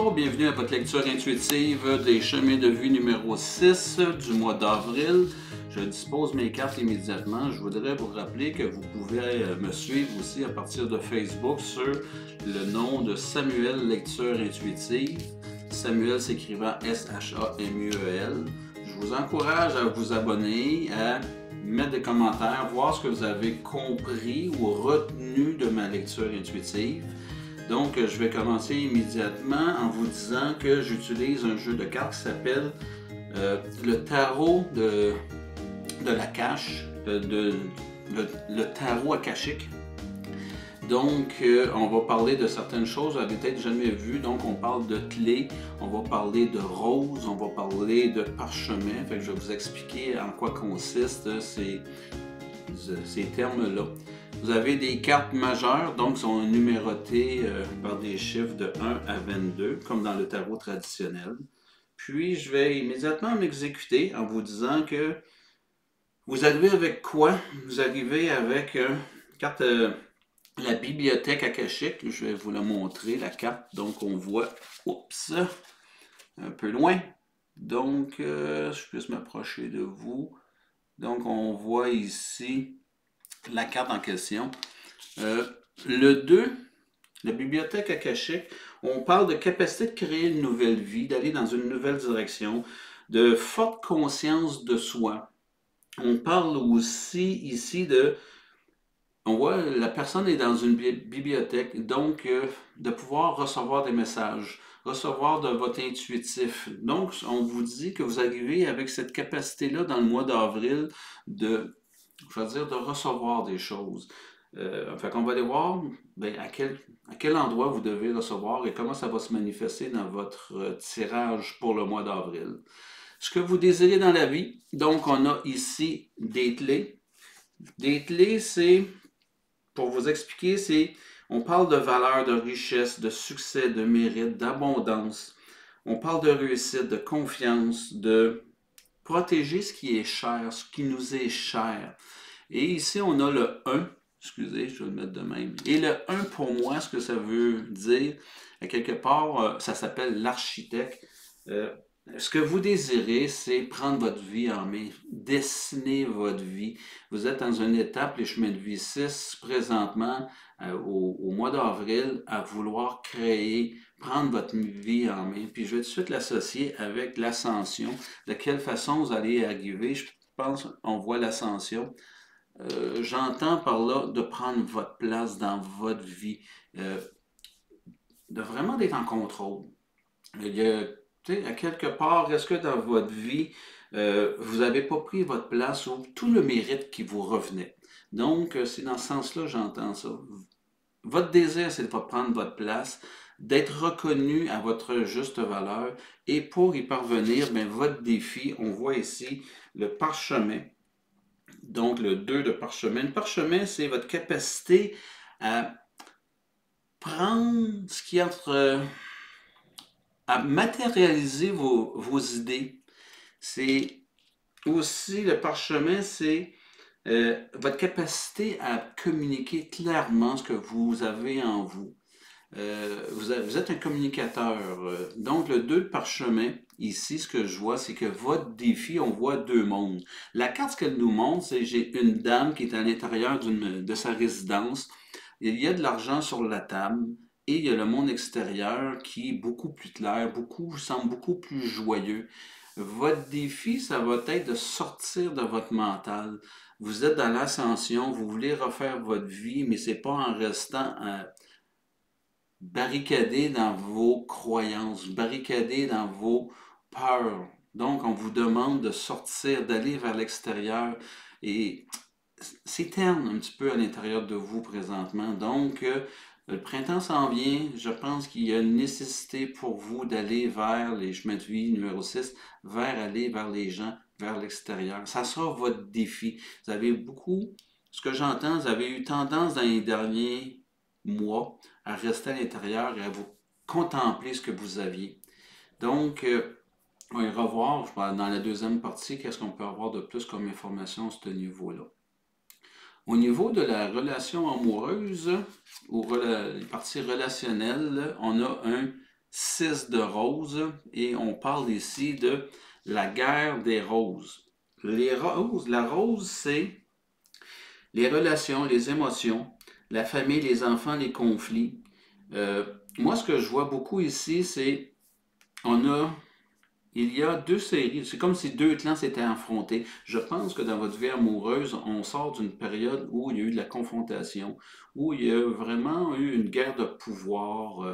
Bonjour, bienvenue à votre lecture intuitive des chemins de vie numéro 6 du mois d'avril. Je dispose mes cartes immédiatement. Je voudrais vous rappeler que vous pouvez me suivre aussi à partir de Facebook sur le nom de Samuel Lecture Intuitive. Samuel s'écrivant S-H-A-M-U-E-L. Je vous encourage à vous abonner, à mettre des commentaires, voir ce que vous avez compris ou retenu de ma lecture intuitive. Donc, je vais commencer immédiatement en vous disant que j'utilise un jeu de cartes qui s'appelle le tarot de l'Akash, le tarot akashique. Donc, on va parler de certaines choses, vous n'avez peut-être jamais vu. Donc, on parle de clés, on va parler de roses, on va parler de parchemin. Fait que je vais vous expliquer en quoi consistent ces termes-là. Vous avez des cartes majeures, donc sont numérotées par des chiffres de 1 à 22, comme dans le tarot traditionnel. Puis, je vais immédiatement m'exécuter en vous disant que vous arrivez avec quoi? Vous arrivez avec carte, la bibliothèque akashique. Je vais vous la montrer, la carte. Donc, on voit, oups, un peu loin. Donc, je puisse m'approcher de vous. Donc, on voit ici la carte en question. Le 2, la bibliothèque akashique, on parle de capacité de créer une nouvelle vie, d'aller dans une nouvelle direction, de forte conscience de soi. On parle aussi ici de, on voit la personne est dans une bibliothèque, donc de pouvoir recevoir des messages, recevoir de votre intuitif. Donc, on vous dit que vous arrivez avec cette capacité-là dans le mois d'avril de, je vais dire, de recevoir des choses. Fait qu'on va aller voir à quel endroit vous devez recevoir et comment ça va se manifester dans votre tirage pour le mois d'avril. Ce que vous désirez dans la vie, donc on a ici des clés. Des clés, c'est, pour vous expliquer, on parle de valeur, de richesse, de succès, de mérite, d'abondance. On parle de réussite, de confiance, de protéger ce qui est cher, ce qui nous est cher. Et ici, on a le 1. Excusez, je vais le mettre de même. Et le 1, pour moi, ce que ça veut dire, à quelque part, ça s'appelle l'architecte. Ce que vous désirez, c'est prendre votre vie en main, dessiner votre vie. Vous êtes dans une étape, les chemins de vie 6, présentement, au mois d'avril, à vouloir créer, prendre votre vie en main. Puis je vais tout de suite l'associer avec l'ascension. De quelle façon vous allez arriver? Je pense qu'on voit l'ascension. J'entends par là de prendre votre place dans votre vie, de vraiment d'être en contrôle. Il y a, à quelque part, est-ce que dans votre vie, vous n'avez pas pris votre place ou tout le mérite qui vous revenait? Donc, c'est dans ce sens-là j'entends ça. Votre désir, c'est de prendre votre place, d'être reconnu à votre juste valeur. Et pour y parvenir, bien, votre défi, on voit ici le parchemin. Donc, le 2 de parchemin. Le parchemin, c'est votre capacité à prendre ce qui est entre... à matérialiser vos idées. C'est aussi, le parchemin, c'est votre capacité à communiquer clairement ce que vous avez en vous. Vous êtes un communicateur. Donc, le 2 de parchemin, ici, ce que je vois, c'est que votre défi, on voit deux mondes. La carte, ce qu'elle nous montre, c'est j'ai une dame qui est à l'intérieur de sa résidence. Il y a de l'argent sur la table et il y a le monde extérieur qui est beaucoup plus clair, semble beaucoup plus joyeux. Votre défi, ça va être de sortir de votre mental. Vous êtes dans l'ascension, vous voulez refaire votre vie, mais c'est pas en restant barricadé dans vos croyances, barricadé dans vos peurs. Donc, on vous demande de sortir, d'aller vers l'extérieur. Et c'est terne un petit peu à l'intérieur de vous présentement. Donc, le printemps s'en vient. Je pense qu'il y a une nécessité pour vous d'aller vers les chemins de vie numéro 6, aller vers les gens, vers l'extérieur. Ça sera votre défi. Vous avez beaucoup, ce que j'entends, vous avez eu tendance dans les derniers mois à rester à l'intérieur et à vous contempler ce que vous aviez. Donc, on va y revoir dans la deuxième partie qu'est-ce qu'on peut avoir de plus comme information à ce niveau-là. Au niveau de la relation amoureuse ou la partie relationnelle, on a un 6 de rose et on parle ici de la guerre des roses. La rose, c'est les relations, les émotions, la famille, les enfants, les conflits. Moi, ce que je vois beaucoup ici, c'est on a il y a deux séries. C'est comme si deux clans s'étaient affrontés. Je pense que dans votre vie amoureuse, on sort d'une période où il y a eu de la confrontation, où il y a vraiment eu une guerre de pouvoir,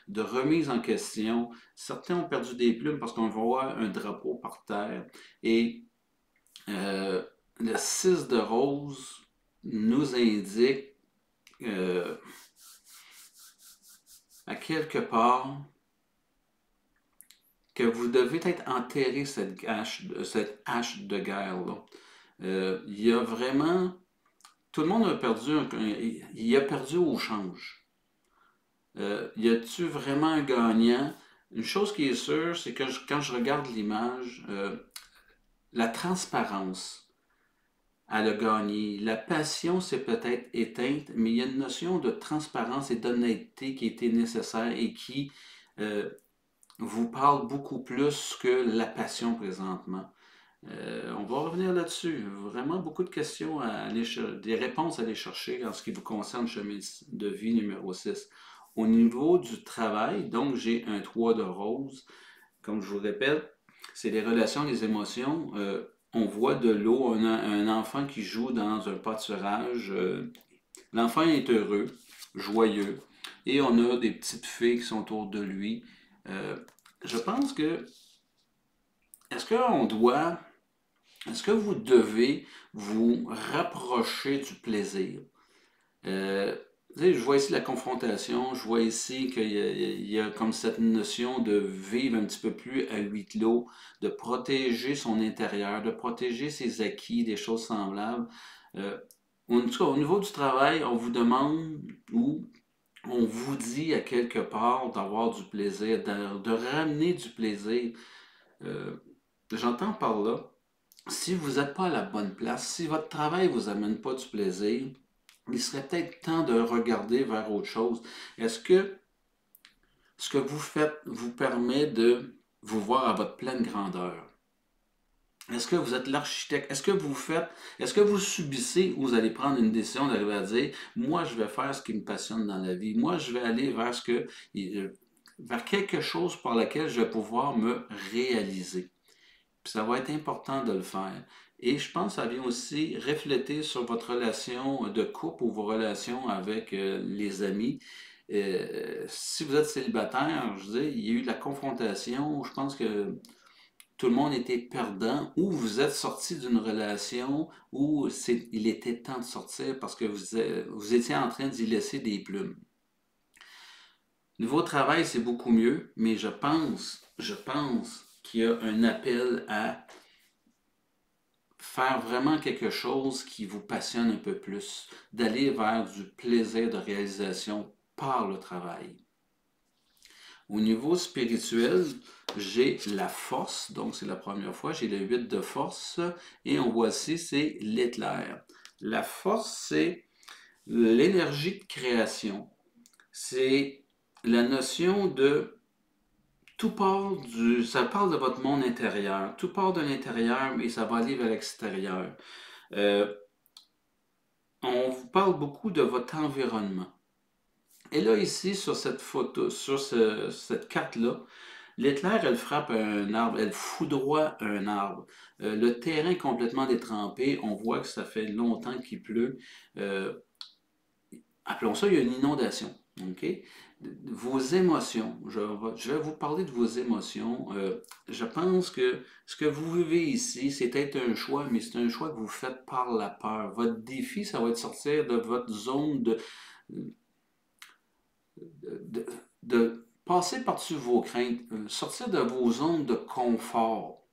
de remise en question. Certains ont perdu des plumes parce qu'on voit un drapeau par terre. Et euh, le 6 de rose nous indique à quelque part que vous devez peut-être enterrer cette hache de guerre-là. Il y a vraiment... Tout le monde a perdu, il a perdu au change. Y a-tu vraiment un gagnant? Une chose qui est sûre, c'est que quand je regarde l'image, la transparence, elle a gagné. La passion s'est peut-être éteinte, mais il y a une notion de transparence et d'honnêteté qui était nécessaire et qui euh, vous parle beaucoup plus que la passion présentement. On va revenir là-dessus. Vraiment beaucoup de questions à aller des réponses à aller chercher en ce qui vous concerne chemin de vie numéro 6. Au niveau du travail, donc j'ai un 3 de rose. Comme je vous répète, c'est les relations, les émotions. On voit de l'eau, un enfant qui joue dans un pâturage. L'enfant est heureux, joyeux, et on a des petites filles qui sont autour de lui. Euh, je pense que, est-ce qu'on doit est-ce que vous devez vous rapprocher du plaisir? Euh, je vois ici la confrontation, je vois ici qu'il y a comme cette notion de vivre un petit peu plus à huis clos, de protéger son intérieur, de protéger ses acquis, des choses semblables. Euh, en tout cas, au niveau du travail, on vous demande ou on vous dit à quelque part d'avoir du plaisir, de ramener du plaisir. Euh, J'entends par là si vous n'êtes pas à la bonne place, si votre travail ne vous amène pas du plaisir, il serait peut-être temps de regarder vers autre chose. Est-ce que ce que vous faites vous permet de vous voir à votre pleine grandeur? Est-ce que vous êtes l'architecte? Est-ce que vous subissez ou vous allez prendre une décision d'arriver à dire, moi, je vais faire ce qui me passionne dans la vie. Moi, je vais aller vers quelque chose par lequel je vais pouvoir me réaliser. Puis ça va être important de le faire. Et je pense que ça vient aussi refléter sur votre relation de couple ou vos relations avec les amis. Si vous êtes célibataire, je veux dire, il y a eu de la confrontation. Je pense que tout le monde était perdant. Ou vous êtes sorti d'une relation où il était temps de sortir parce que vous étiez en train d'y laisser des plumes. Niveau travail, c'est beaucoup mieux, mais je pense qu'il y a un appel à faire vraiment quelque chose qui vous passionne un peu plus, d'aller vers du plaisir de réalisation par le travail. Au niveau spirituel, j'ai la force, donc c'est la première fois, j'ai le 8 de force, et on voit ici, c'est l'éclair. La force, c'est l'énergie de création. C'est la notion de ça parle de votre monde intérieur. Tout part de l'intérieur, mais ça va aller vers l'extérieur. Euh, on vous parle beaucoup de votre environnement. Et là, ici, sur cette photo, cette carte-là, l'éclair, elle frappe un arbre, elle foudroie un arbre. Le terrain est complètement détrempé, on voit que ça fait longtemps qu'il pleut. Euh, Appelons ça, il y a une inondation. OK? Vos émotions, je vais vous parler de vos émotions. Je pense que ce que vous vivez ici, c'est peut-être un choix, mais c'est un choix que vous faites par la peur. Votre défi, ça va être de sortir de votre zone de, de passer par-dessus vos craintes, sortir de vos zones de confort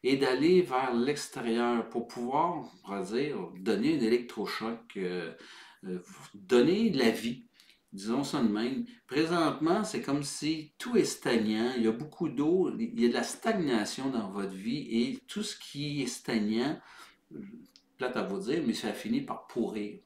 et d'aller vers l'extérieur pour pouvoir, on va dire, donner un électrochoc, donner de la vie. Disons ça de même. Présentement, c'est comme si tout est stagnant. Il y a beaucoup d'eau, il y a de la stagnation dans votre vie et tout ce qui est stagnant, plate à vous dire, mais ça finit par pourrir.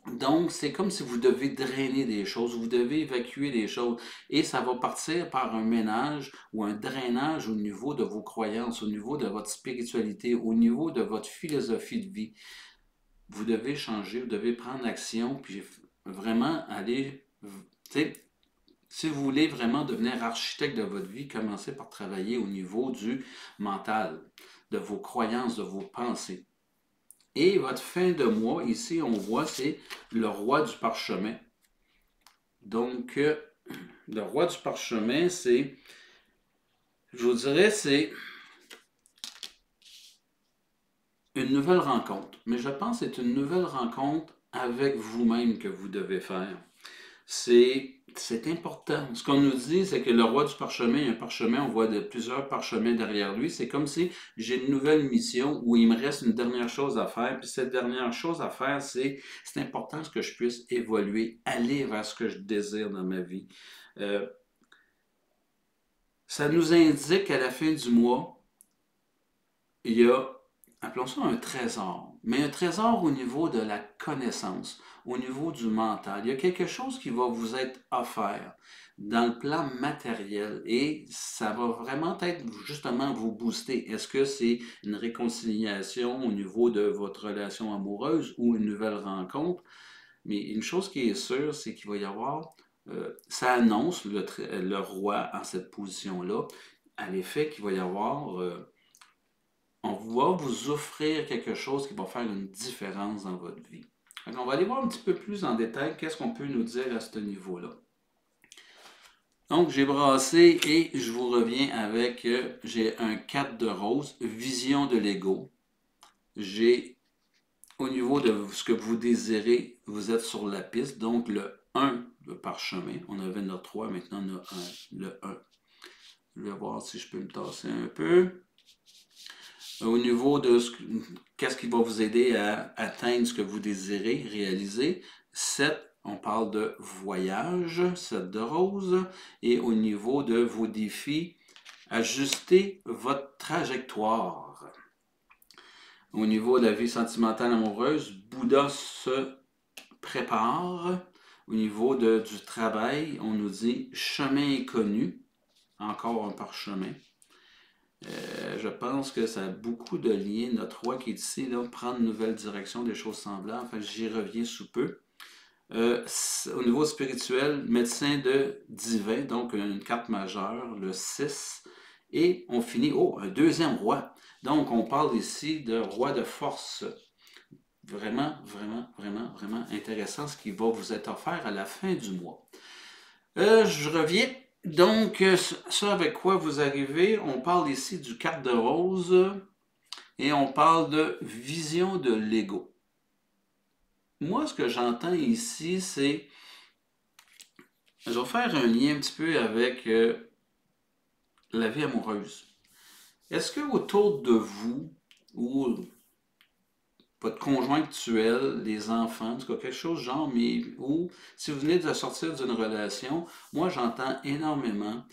Donc, c'est comme si vous devez drainer des choses, vous devez évacuer des choses. Et ça va partir par un ménage ou un drainage au niveau de vos croyances, au niveau de votre spiritualité, au niveau de votre philosophie de vie. Vous devez changer, vous devez prendre action, puis vraiment aller, tu sais, si vous voulez vraiment devenir architecte de votre vie, commencez par travailler au niveau du mental, de vos croyances, de vos pensées. Et votre fin de mois, ici, on voit, c'est le roi du parchemin. Donc, le roi du parchemin, c'est, je vous dirais, c'est une nouvelle rencontre. Mais je pense que c'est une nouvelle rencontre avec vous-même que vous devez faire. C'est important. Ce qu'on nous dit, c'est que le roi du parchemin, il y a un parchemin, on voit plusieurs parchemins derrière lui. C'est comme si j'ai une nouvelle mission où il me reste une dernière chose à faire. Puis cette dernière chose à faire, c'est important que je puisse évoluer, aller vers ce que je désire dans ma vie. Euh, Ça nous indique qu'à la fin du mois, il y a, appelons ça un trésor, mais un trésor au niveau de la connaissance, au niveau du mental. Il y a quelque chose qui va vous être offert dans le plan matériel et ça va vraiment être justement vous booster. Est-ce que c'est une réconciliation au niveau de votre relation amoureuse ou une nouvelle rencontre? Mais une chose qui est sûre, c'est qu'il va y avoir, ça annonce le roi en cette position-là, à l'effet qu'il va y avoir on va vous offrir quelque chose qui va faire une différence dans votre vie. Donc, on va aller voir un petit peu plus en détail qu'est-ce qu'on peut nous dire à ce niveau-là. Donc, j'ai brassé et je vous reviens avec, j'ai un 4 de rose, vision de l'ego. J'ai, au niveau de ce que vous désirez, vous êtes sur la piste. Donc, le 1, le parchemin. On avait notre 3, maintenant on a le 1. Je vais voir si je peux me tasser un peu. Au niveau de qu'est-ce qui va vous aider à atteindre ce que vous désirez réaliser. 7, on parle de voyage, 7 de rose. Et au niveau de vos défis, ajustez votre trajectoire. Au niveau de la vie sentimentale amoureuse, Bouddha se prépare. Au niveau du travail, on nous dit chemin inconnu, encore un parchemin. Je pense que ça a beaucoup de liens. Notre roi qui est ici, là, prendre une nouvelle direction, des choses semblables. Enfin, j'y reviens sous peu. Au niveau spirituel, médecin de divin, donc une carte majeure, le 6. Et on finit, un deuxième roi. Donc, on parle ici de roi de force. Vraiment, vraiment, vraiment, vraiment intéressant ce qui va vous être offert à la fin du mois. Je reviens. Donc, ça avec quoi vous arrivez, on parle ici du carte de rose et on parle de vision de l'ego. Moi, ce que j'entends ici, c'est, je vais faire un lien un petit peu avec la vie amoureuse. Est-ce que autour de vous, ou votre conjoint actuel, les enfants, en tout cas quelque chose genre, mais ou si vous venez de sortir d'une relation, moi j'entends énormément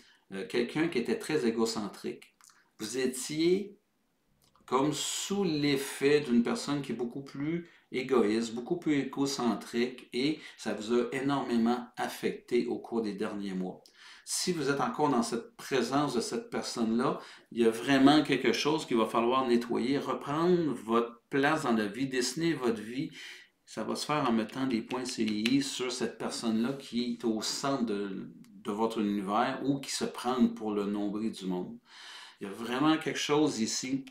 quelqu'un qui était très égocentrique. Vous étiez comme sous l'effet d'une personne qui est beaucoup plus égoïste, beaucoup plus égocentrique et ça vous a énormément affecté au cours des derniers mois. Si vous êtes encore dans cette présence de cette personne-là, il y a vraiment quelque chose qu'il va falloir nettoyer, reprendre votre place dans la vie, dessiner votre vie. Ça va se faire en mettant des points CI sur cette personne-là qui est au centre de votre univers ou qui se prend pour le nombril du monde. Il y a vraiment quelque chose ici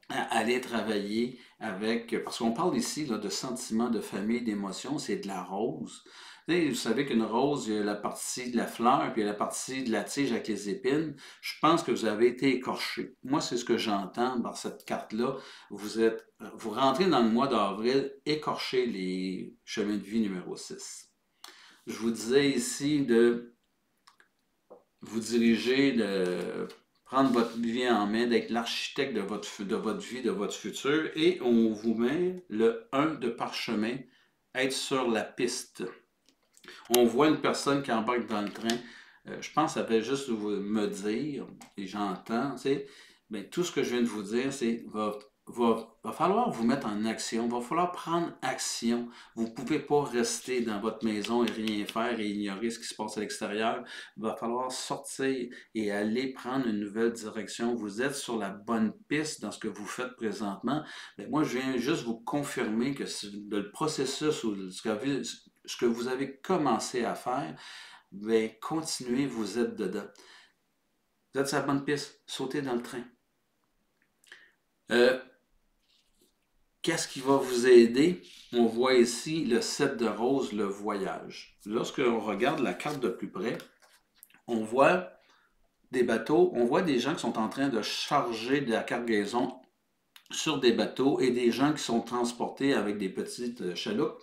à aller travailler avec, parce qu'on parle ici là, de sentiments, de famille, d'émotions, c'est de la rose. Vous savez qu'une rose, il y a la partie de la fleur, puis il y a la partie de la tige avec les épines. Je pense que vous avez été écorché. Moi, c'est ce que j'entends par cette carte-là. Vous rentrez dans le mois d'avril, écorchez les chemins de vie numéro 6. Je vous disais ici de vous diriger, de prendre votre vie en main, d'être l'architecte de votre vie, de votre futur, et on vous met le 1 de parchemin, être sur la piste. On voit une personne qui embarque dans le train. Je pense que ça fait juste me dire, et j'entends, tu sais, bien, tout ce que je viens de vous dire, c'est va falloir vous mettre en action, va falloir prendre action. Vous ne pouvez pas rester dans votre maison et rien faire et ignorer ce qui se passe à l'extérieur. Il va falloir sortir et aller prendre une nouvelle direction. Vous êtes sur la bonne piste dans ce que vous faites présentement. Mais moi, je viens juste vous confirmer que le processus ou ce que vous avez commencé à faire, bien, continuez, vous êtes dedans. Vous êtes sur la bonne piste, sautez dans le train. Qu'est-ce qui va vous aider? On voit ici le 7 de rose, le voyage. Lorsque l'on regarde la carte de plus près, on voit des bateaux, on voit des gens qui sont en train de charger de la cargaison sur des bateaux et des gens qui sont transportés avec des petites chaloupes.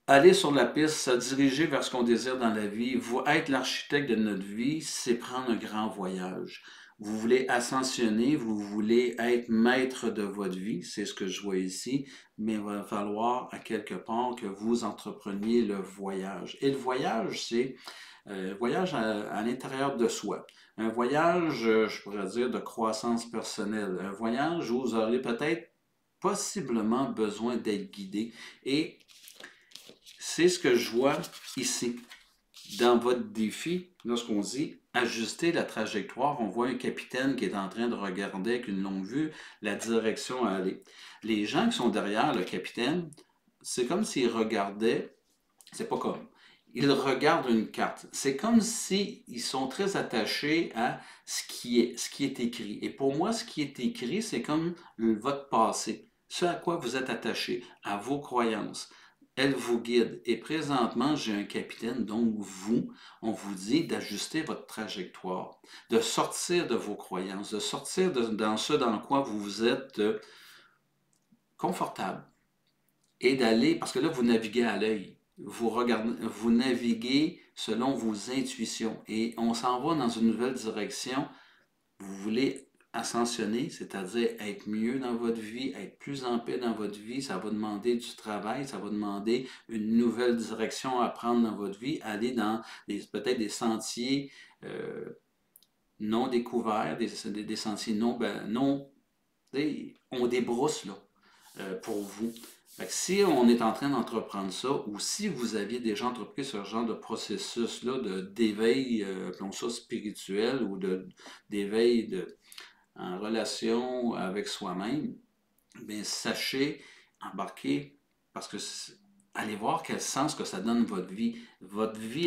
Aller sur la piste, se diriger vers ce qu'on désire dans la vie, être l'architecte de notre vie, c'est prendre un grand voyage. Vous voulez ascensionner, vous voulez être maître de votre vie, c'est ce que je vois ici, mais il va falloir à quelque part que vous entrepreniez le voyage. Et le voyage, c'est un voyage à l'intérieur de soi. Un voyage, je pourrais dire, de croissance personnelle. Un voyage où vous aurez peut-être possiblement besoin d'être guidé. Et c'est ce que je vois ici. Dans votre défi, lorsqu'on dit ajuster la trajectoire, on voit un capitaine qui est en train de regarder avec une longue vue la direction à aller. Les gens qui sont derrière le capitaine, c'est comme s'ils regardaient, c'est pas comme, ils regardent une carte. C'est comme s'ils sont très attachés à ce qui est écrit. Et pour moi, ce qui est écrit, c'est comme votre passé, ce à quoi vous êtes attaché, à vos croyances. Elle vous guide. Et présentement, j'ai un capitaine, donc vous, on vous dit d'ajuster votre trajectoire, de sortir de vos croyances, de sortir dans ce dans quoi vous êtes confortable et d'aller, parce que là, vous naviguez à l'œil. Vous naviguez selon vos intuitions et on s'en va dans une nouvelle direction. Vous voulez ascensionner, c'est-à-dire être mieux dans votre vie, être plus en paix dans votre vie, ça va demander du travail, ça va demander une nouvelle direction à prendre dans votre vie, aller dans peut-être des sentiers non découverts, des sentiers non, on débrousse là pour vous. Fait que si on est en train d'entreprendre ça, ou si vous aviez déjà entrepris ce genre de processus-là d'éveil, appelons ça spirituel, ou d'éveil en relation avec soi-même, bien, sachez embarquer parce que allez voir quel sens que ça donne votre vie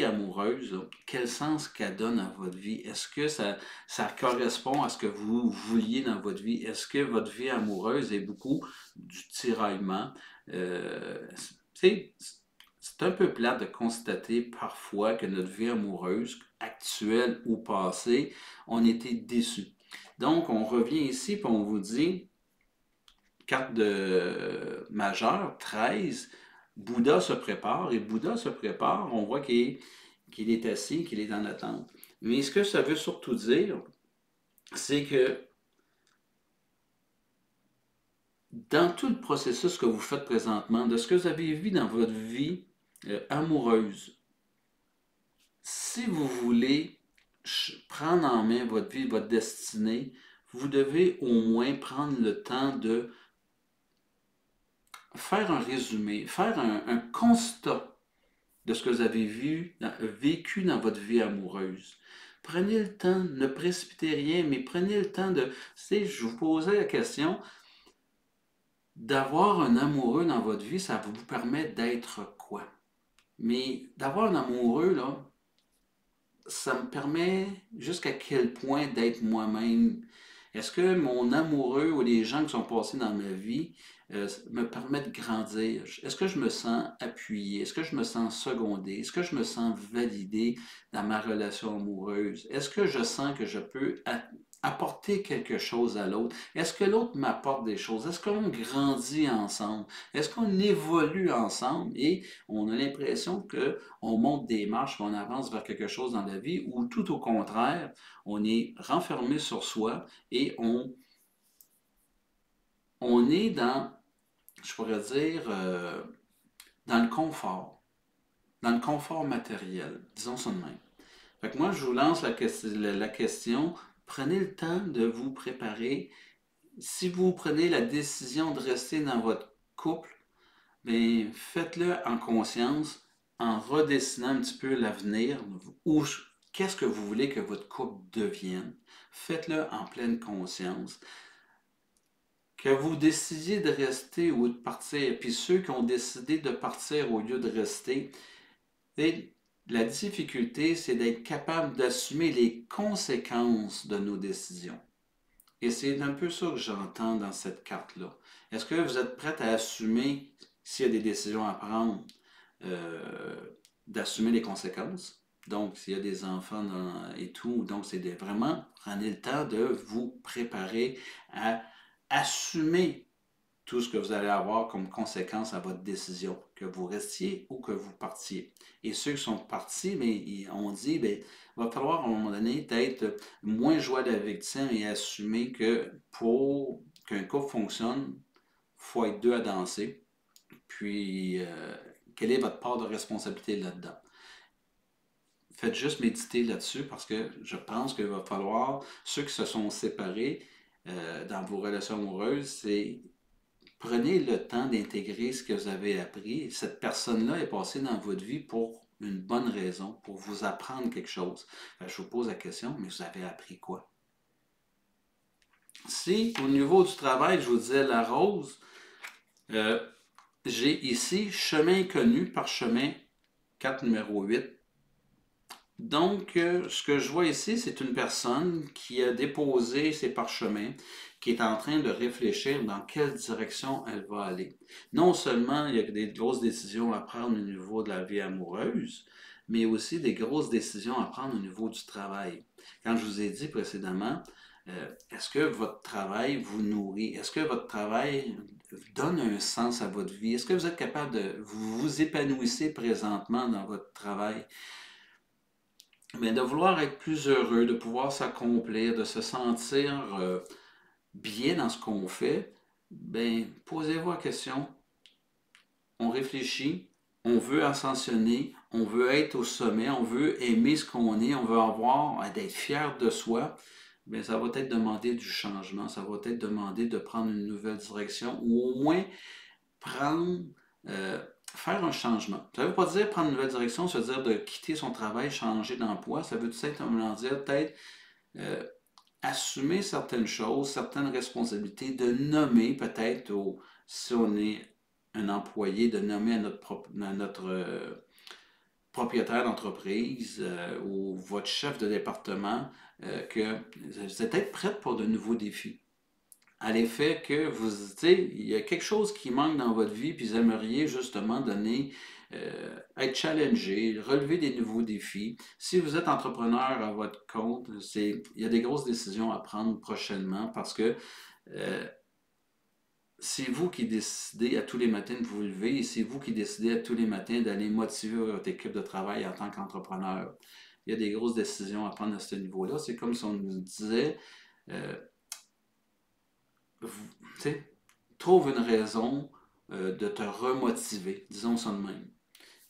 amoureuse, là, quel sens qu'elle donne à votre vie. Est-ce que ça correspond à ce que vous vouliez dans votre vie? Est-ce que votre vie amoureuse est beaucoup du tiraillement? C'est un peu plate de constater parfois que notre vie amoureuse, actuelle ou passée, on était déçus. Donc, on revient ici et on vous dit, carte de majeure, 13, Bouddha se prépare, et Bouddha se prépare, on voit qu'il est assis, qu'il est en attente. Mais ce que ça veut surtout dire, c'est que dans tout le processus que vous faites présentement, de ce que vous avez vu dans votre vie amoureuse, si vous voulez prendre en main votre vie, votre destinée, vous devez au moins prendre le temps de faire un résumé, faire un constat de ce que vous avez vécu dans votre vie amoureuse. Prenez le temps, ne précipitez rien, mais prenez le temps de... Tu sais, je vous posais la question, d'avoir un amoureux dans votre vie, ça vous permet d'être quoi? Mais d'avoir un amoureux, là, ça me permet jusqu'à quel point d'être moi-même. Est-ce que mon amoureux ou les gens qui sont passés dans ma vie me permettent de grandir? Est-ce que je me sens appuyé? Est-ce que je me sens secondé? Est-ce que je me sens validé dans ma relation amoureuse? Est-ce que je sens que je peux apporter quelque chose à l'autre? Est-ce que l'autre m'apporte des choses? Est-ce qu'on grandit ensemble? Est-ce qu'on évolue ensemble? Et on a l'impression qu'on monte des marches, qu'on avance vers quelque chose dans la vie, ou tout au contraire, on est renfermé sur soi et on est dans, je pourrais dire, dans le confort matériel, disons ça de même. Fait que moi, je vous lance la question, prenez le temps de vous préparer. Si vous prenez la décision de rester dans votre couple, bien, faites-le en conscience, en redessinant un petit peu l'avenir, ou qu'est-ce que vous voulez que votre couple devienne. Faites-le en pleine conscience. Que vous décidiez de rester ou de partir, puis ceux qui ont décidé de partir au lieu de rester, la difficulté, c'est d'être capable d'assumer les conséquences de nos décisions. Et c'est un peu ça que j'entends dans cette carte-là. Est-ce que vous êtes prête à assumer, s'il y a des décisions à prendre, d'assumer les conséquences? Donc, s'il y a des enfants et tout, donc c'est de vraiment prendre le temps de vous préparer à assumer tout ce que vous allez avoir comme conséquence à votre décision, que vous restiez ou que vous partiez. Et ceux qui sont partis, mais on dit, bien, il va falloir à un moment donné être moins jouer à la victime et assumer que pour qu'un couple fonctionne, il faut être deux à danser. Puis, quelle est votre part de responsabilité là-dedans? Faites juste méditer là-dessus parce que je pense qu'il va falloir, ceux qui se sont séparés dans vos relations amoureuses, c'est prenez le temps d'intégrer ce que vous avez appris. Cette personne-là est passée dans votre vie pour une bonne raison, pour vous apprendre quelque chose. Je vous pose la question, mais vous avez appris quoi? Si, au niveau du travail, je vous disais la rose, j'ai ici chemin connu par chemin 4 numéro 8. Donc, ce que je vois ici, c'est une personne qui a déposé ses parchemins, qui est en train de réfléchir dans quelle direction elle va aller. Non seulement il y a des grosses décisions à prendre au niveau de la vie amoureuse, mais aussi des grosses décisions à prendre au niveau du travail. Quand je vous ai dit précédemment, est-ce que votre travail vous nourrit? Est-ce que votre travail donne un sens à votre vie? Est-ce que vous êtes capable de vous épanouir présentement dans votre travail? Mais de vouloir être plus heureux, de pouvoir s'accomplir, de se sentir bien dans ce qu'on fait, ben posez-vous la question. On réfléchit, on veut ascensionner, on veut être au sommet, on veut aimer ce qu'on est, on veut avoir, d'être fier de soi. Bien, ça va peut-être demander du changement, ça va peut-être demander de prendre une nouvelle direction ou au moins prendre, faire un changement. Ça ne veut pas dire prendre une nouvelle direction, ça veut dire de quitter son travail, changer d'emploi. Ça veut tout simplement dire peut-être assumer certaines choses, certaines responsabilités, de nommer peut-être, si on est un employé, de nommer à notre propriétaire d'entreprise ou votre chef de département que vous êtes peut-être prête pour de nouveaux défis. À l'effet que vous, tu sais, il y a quelque chose qui manque dans votre vie, puis vous aimeriez justement donner, être challengé, relever des nouveaux défis. Si vous êtes entrepreneur à votre compte, il y a des grosses décisions à prendre prochainement parce que c'est vous qui décidez à tous les matins de vous lever et c'est vous qui décidez à tous les matins d'aller motiver votre équipe de travail en tant qu'entrepreneur. Il y a des grosses décisions à prendre à ce niveau-là. C'est comme si on nous disait, trouve une raison de te remotiver, disons ça de même.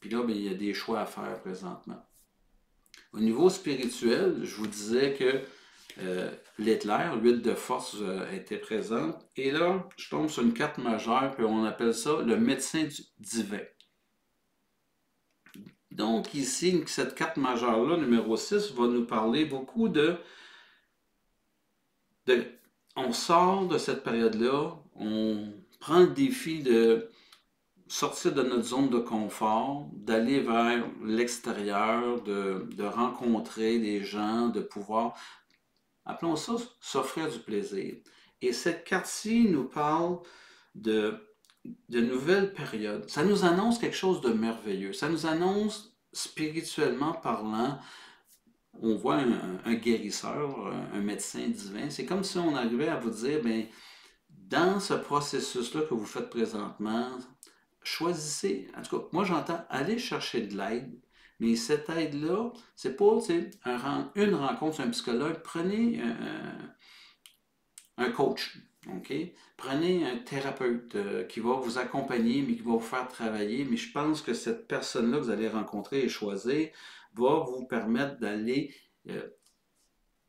Puis là, bien, il y a des choix à faire présentement. Au niveau spirituel, je vous disais que l'éclair, l'huile de force était présente. Et là, je tombe sur une carte majeure, puis on appelle ça le médecin divin. Donc ici, cette carte majeure-là, numéro 6, va nous parler beaucoup on sort de cette période-là, on prend le défi de sortir de notre zone de confort, d'aller vers l'extérieur, de rencontrer des gens, de pouvoir, appelons ça, s'offrir du plaisir. Et cette carte-ci nous parle de nouvelles périodes. Ça nous annonce quelque chose de merveilleux. Ça nous annonce, spirituellement parlant, on voit un guérisseur, un médecin divin. C'est comme si on arrivait à vous dire, bien, dans ce processus-là que vous faites présentement, choisissez, en tout cas, moi j'entends aller chercher de l'aide, mais cette aide-là, c'est pas une rencontre, un psychologue, prenez un coach, ok? Prenez un thérapeute qui va vous accompagner, mais qui va vous faire travailler, mais je pense que cette personne-là que vous allez rencontrer et choisir va vous permettre d'aller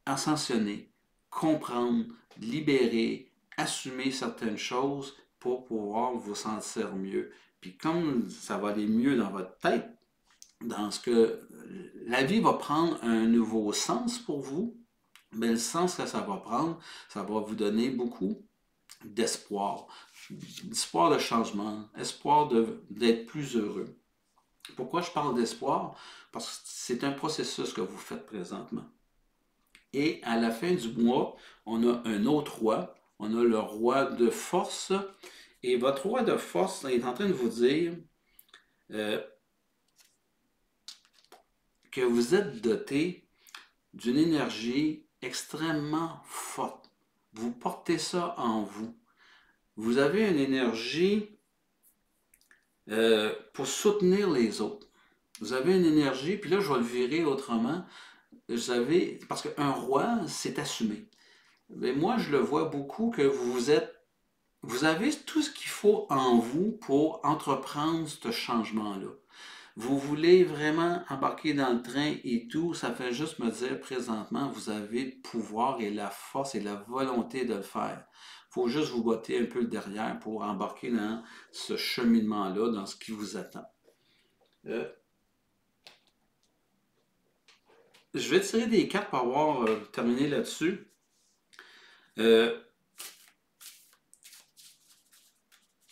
ascensionner, comprendre, libérer, assumer certaines choses pour pouvoir vous sentir mieux. Puis comme ça va aller mieux dans votre tête, dans ce que la vie va prendre un nouveau sens pour vous, mais le sens que ça va prendre, ça va vous donner beaucoup d'espoir, espoir de changement, espoir d'être plus heureux. Pourquoi je parle d'espoir? Parce que c'est un processus que vous faites présentement. Et à la fin du mois, on a un autre roi, on a le roi de force, et votre roi de force est en train de vous dire euh, que vous êtes doté d'une énergie extrêmement forte. Vous portez ça en vous. Vous avez une énergie pour soutenir les autres. Vous avez une énergie, puis là, je vais le virer autrement. Vous avez, parce qu'un roi, c'est assumé. Mais moi, je le vois beaucoup que vous avez tout ce qu'il faut en vous pour entreprendre ce changement-là. Vous voulez vraiment embarquer dans le train et tout, ça fait juste me dire présentement, vous avez le pouvoir et la force et la volonté de le faire. Il faut juste vous botter un peu le derrière pour embarquer dans ce cheminement-là, dans ce qui vous attend. Je vais tirer des cartes pour avoir terminé là-dessus.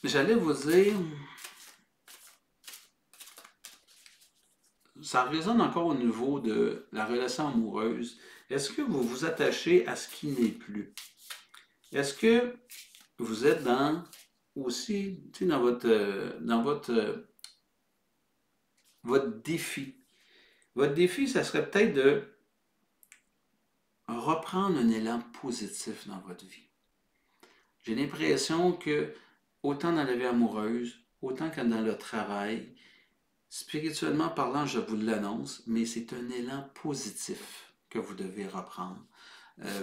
J'allais vous dire, ça résonne encore au niveau de la relation amoureuse. Est-ce que vous vous attachez à ce qui n'est plus? Est-ce que vous êtes aussi, tu sais, votre défi? Votre défi, ça serait peut-être de reprendre un élan positif dans votre vie. J'ai l'impression que, autant dans la vie amoureuse, autant que dans le travail, spirituellement parlant, je vous l'annonce, mais c'est un élan positif que vous devez reprendre.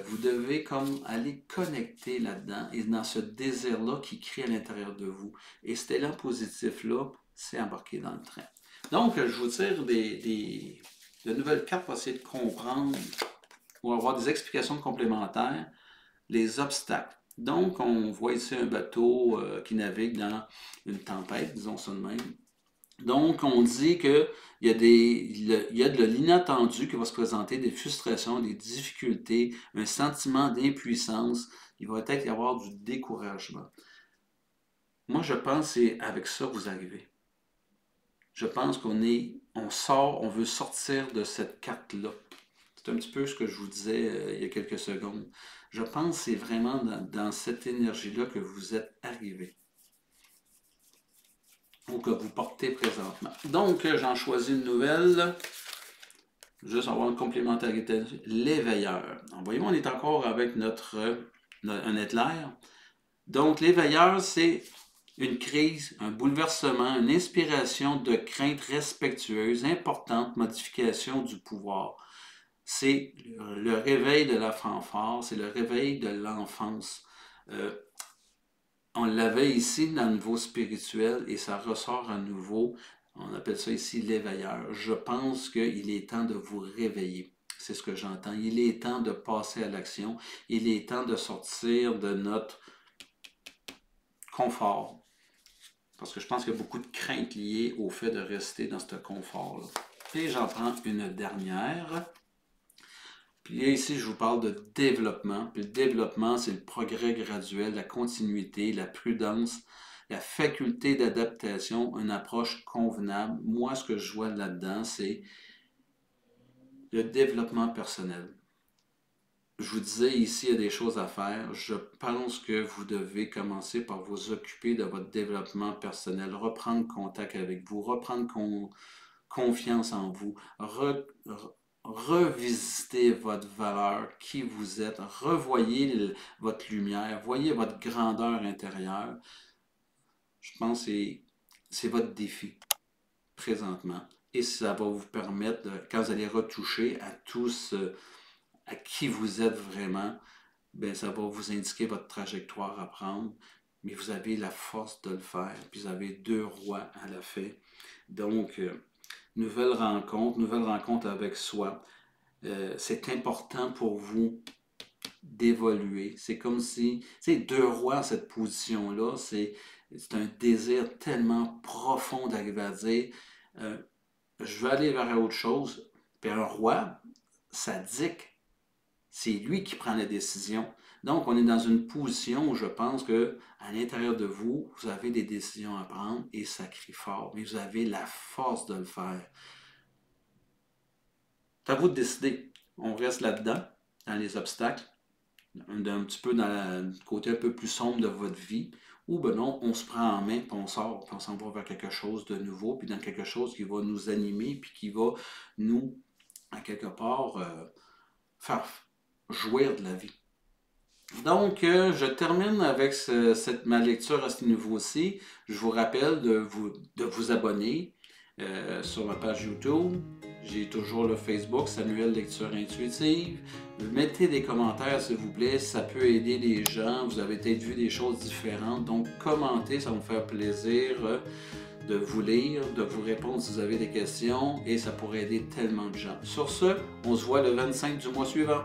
Vous devez comme aller connecter là-dedans et dans ce désir-là qui crée à l'intérieur de vous. Et cet élan positif-là, c'est embarquer dans le train. Donc, je vous tire de nouvelles cartes pour essayer de comprendre ou avoir des explications complémentaires, les obstacles. Donc, on voit ici un bateau qui navigue dans une tempête, disons ça de même. Donc, on dit qu'il y a de l'inattendu qui va se présenter, des frustrations, des difficultés, un sentiment d'impuissance. Il va peut-être y avoir du découragement. Moi, je pense que c'est avec ça que vous arrivez. Je pense on veut sortir de cette carte-là. C'est un petit peu ce que je vous disais il y a quelques secondes. Je pense que c'est vraiment dans cette énergie-là que vous êtes arrivé. Ou que vous portez présentement. Donc, j'en choisis une nouvelle. Juste avoir une complémentarité. L'éveilleur. Voyez-vous, on est encore avec un éclair. Donc, l'éveilleur, c'est une crise, un bouleversement, une inspiration de crainte respectueuse, importante modification du pouvoir. C'est le réveil de la fanfare, c'est le réveil de l'enfance. On l'avait ici dans le niveau spirituel et ça ressort à nouveau. On appelle ça ici l'éveilleur. Je pense qu'il est temps de vous réveiller. C'est ce que j'entends. Il est temps de passer à l'action. Il est temps de sortir de notre confort. Parce que je pense qu'il y a beaucoup de craintes liées au fait de rester dans ce confort-là. Et j'en prends une dernière. Puis ici, je vous parle de développement. Puis le développement, c'est le progrès graduel, la continuité, la prudence, la faculté d'adaptation, une approche convenable. Moi, ce que je vois là-dedans, c'est le développement personnel. Je vous disais ici, il y a des choses à faire. Je pense que vous devez commencer par vous occuper de votre développement personnel, reprendre contact avec vous, reprendre confiance en vous, revisiter votre valeur, qui vous êtes, revoyez votre lumière, voyez votre grandeur intérieure. Je pense que c'est votre défi présentement. Et ça va vous permettre, quand vous allez retoucher à tous, à qui vous êtes vraiment, bien, ça va vous indiquer votre trajectoire à prendre. Mais vous avez la force de le faire. Puis vous avez 2 rois à la fin. Donc, nouvelle rencontre avec soi. C'est important pour vous d'évoluer. C'est comme si, tu sais, deux rois, cette position-là, c'est un désir tellement profond d'arriver à dire, euh, je veux aller vers autre chose. Puis un roi, ça dicte. C'est lui qui prend la décision. Donc, on est dans une position où je pense que à l'intérieur de vous, vous avez des décisions à prendre et ça crie fort, mais vous avez la force de le faire. C'est à vous de décider. On reste là-dedans, dans les obstacles, un petit peu dans le côté un peu plus sombre de votre vie, ou ben non, on se prend en main, puis on sort, puis on s'en va vers quelque chose de nouveau, puis dans quelque chose qui va nous animer, puis qui va nous, à quelque part, faire jouir de la vie. Donc, je termine avec ma lecture à ce niveau-ci. Je vous rappelle de vous abonner sur ma page YouTube. J'ai toujours le Facebook, Samuel Lecture Intuitive. Mettez des commentaires, s'il vous plaît. Ça peut aider les gens. Vous avez peut-être vu des choses différentes. Donc, commentez, ça va me faire plaisir de vous lire, de vous répondre si vous avez des questions. Et ça pourrait aider tellement de gens. Sur ce, on se voit le 25 du mois suivant.